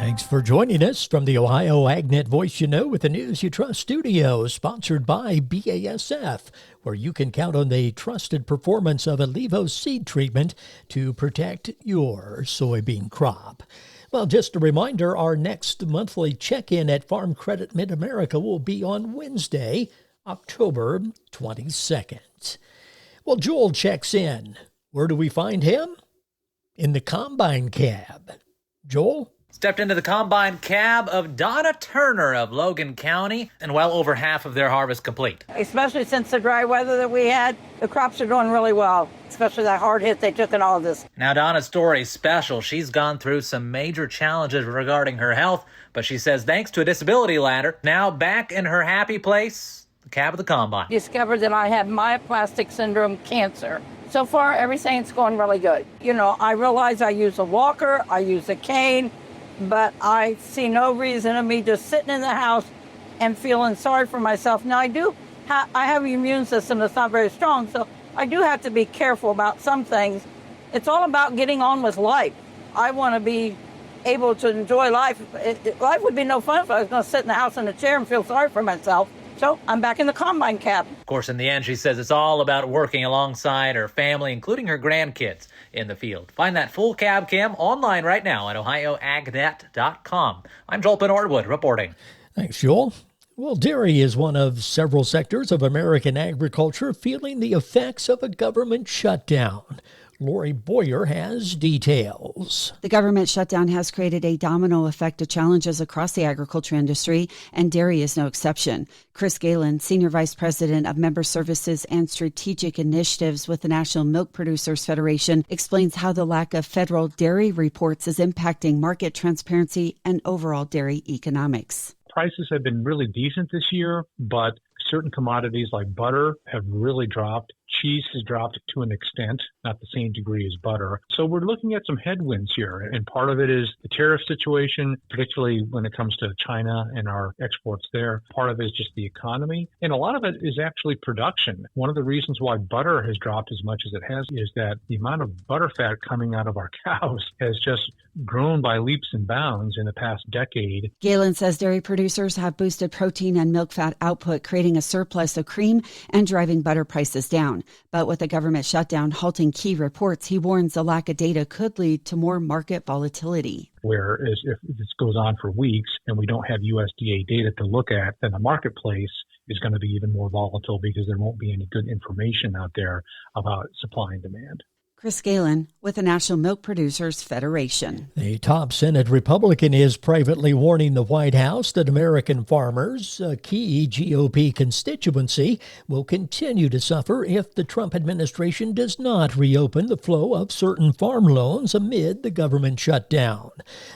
Thanks for joining us from the Ohio AgNet Voice You Know with the News You Trust studio, sponsored by BASF, where you can count on the trusted performance of Alevos seed treatment to protect your soybean crop. Well, just a reminder, our next monthly check-in at Farm Credit Mid-America will be on Wednesday, October 22nd. Well, Joel checks in. Where do we find him? In the combine cab. Joel? Stepped into the combine cab of Donna Turner of Logan County, and well over half of their harvest complete. Especially since the dry weather that we had, the crops are doing really well, especially that hard hit they took in all of this. Now, Donna's story is special. She's gone through some major challenges regarding her health, but she says thanks to a disability ladder, now back in her happy place, the cab of the combine. Discovered that I have myoplastic syndrome cancer. So far, everything's going really good. You know, I realize I use a walker, I use a cane, but I see no reason of me just sitting in the house and feeling sorry for myself. Now, I have an immune system that's not very strong, so I do have to be careful about some things. It's all about getting on with life. I want to be able to enjoy life. Life would be no fun if I was going to sit in the house in a chair and feel sorry for myself. So I'm back in the combine cab. Of course, in the end, she says it's all about working alongside her family, including her grandkids, in the field. Find that full cab cam online right now at ohioagnet.com. I'm Joel Norwood reporting. Thanks, Joel. Well, dairy is one of several sectors of American agriculture feeling the effects of a government shutdown. Lori Boyer has details. The government shutdown has created a domino effect of challenges across the agriculture industry, and dairy is no exception. Chris Galen, Senior Vice President of Member Services and Strategic Initiatives with the National Milk Producers Federation, explains how the lack of federal dairy reports is impacting market transparency and overall dairy economics. Prices have been really decent this year, but certain commodities like butter have really dropped. Cheese has dropped to an extent, not the same degree as butter. So we're looking at some headwinds here, and part of it is the tariff situation, particularly when it comes to China and our exports there. Part of it is just the economy, and a lot of it is actually production. One of the reasons why butter has dropped as much as it has is that the amount of butter fat coming out of our cows has just grown by leaps and bounds in the past decade. Galen says dairy producers have boosted protein and milk fat output, creating a surplus of cream and driving butter prices down. But with the government shutdown halting key reports, he warns the lack of data could lead to more market volatility. Whereas if this goes on for weeks and we don't have USDA data to look at, then the marketplace is going to be even more volatile because there won't be any good information out there about supply and demand. Chris Galen with the National Milk Producers Federation. The top Senate Republican is privately warning the White House that American farmers, a key GOP constituency, will continue to suffer if the Trump administration does not reopen the flow of certain farm loans amid the government shutdown.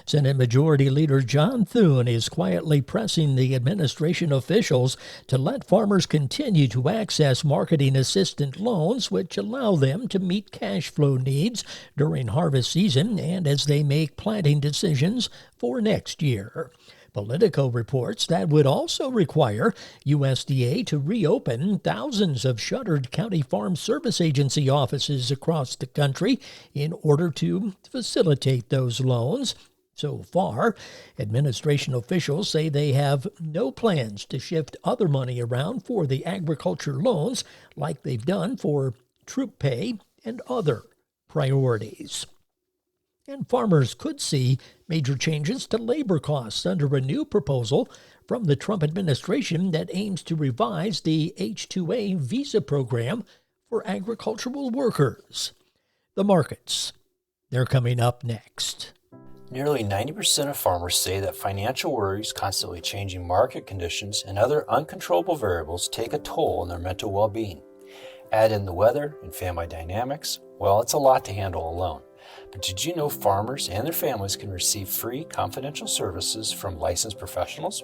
Senate Majority Leader John Thune is quietly pressing the administration officials to let farmers continue to access marketing assistance loans, which allow them to meet cash flow needs during harvest season and as they make planting decisions for next year. Politico reports that would also require USDA to reopen thousands of shuttered county farm service agency offices across the country in order to facilitate those loans. So far, administration officials say they have no plans to shift other money around for the agriculture loans like they've done for troop pay and other priorities. And farmers could see major changes to labor costs under a new proposal from the Trump administration that aims to revise the H-2A visa program for agricultural workers. The markets, they're coming up next. Nearly 90% of farmers say that financial worries, constantly changing market conditions, and other uncontrollable variables take a toll on their mental well-being. Add in the weather and family dynamics, well, it's a lot to handle alone. But did you know farmers and their families can receive free confidential services from licensed professionals?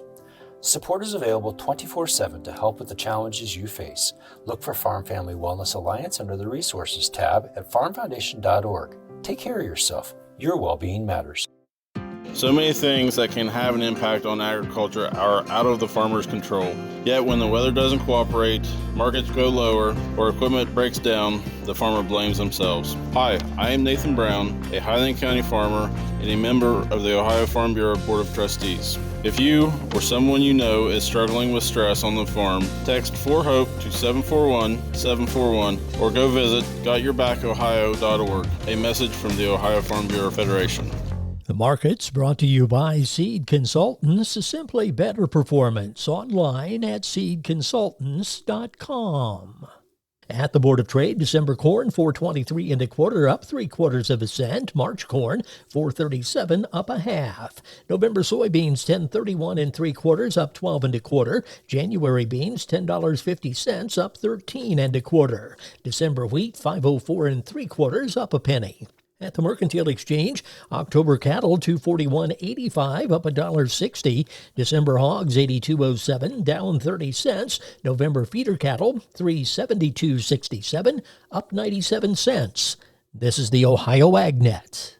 Support is available 24/7 to help with the challenges you face. Look for Farm Family Wellness Alliance under the Resources tab at farmfoundation.org. Take care of yourself. Your well-being matters. So many things that can have an impact on agriculture are out of the farmer's control. Yet when the weather doesn't cooperate, markets go lower, or equipment breaks down, the farmer blames themselves. Hi, I am Nathan Brown, a Highland County farmer and a member of the Ohio Farm Bureau Board of Trustees. If you or someone you know is struggling with stress on the farm, text 4HOPE to 741-741 or go visit gotyourbackohio.org. A message from the Ohio Farm Bureau Federation. The market's brought to you by Seed Consultants, simply better performance, online at seedconsultants.com. At the Board of Trade, December corn, 4.23 1/4, up 3/4 cent. March corn, 4.37, up a half. November soybeans, 10.31 3/4, up 12 1/4. January beans, $10.50, up 13 1/4. December wheat, 5.04 3/4, up a penny. At the Mercantile Exchange, October cattle, 241.85, up $1.60. December hogs, 82.07, down 30 cents. November feeder cattle, 372.67, up 97 cents. This is the Ohio AgNet.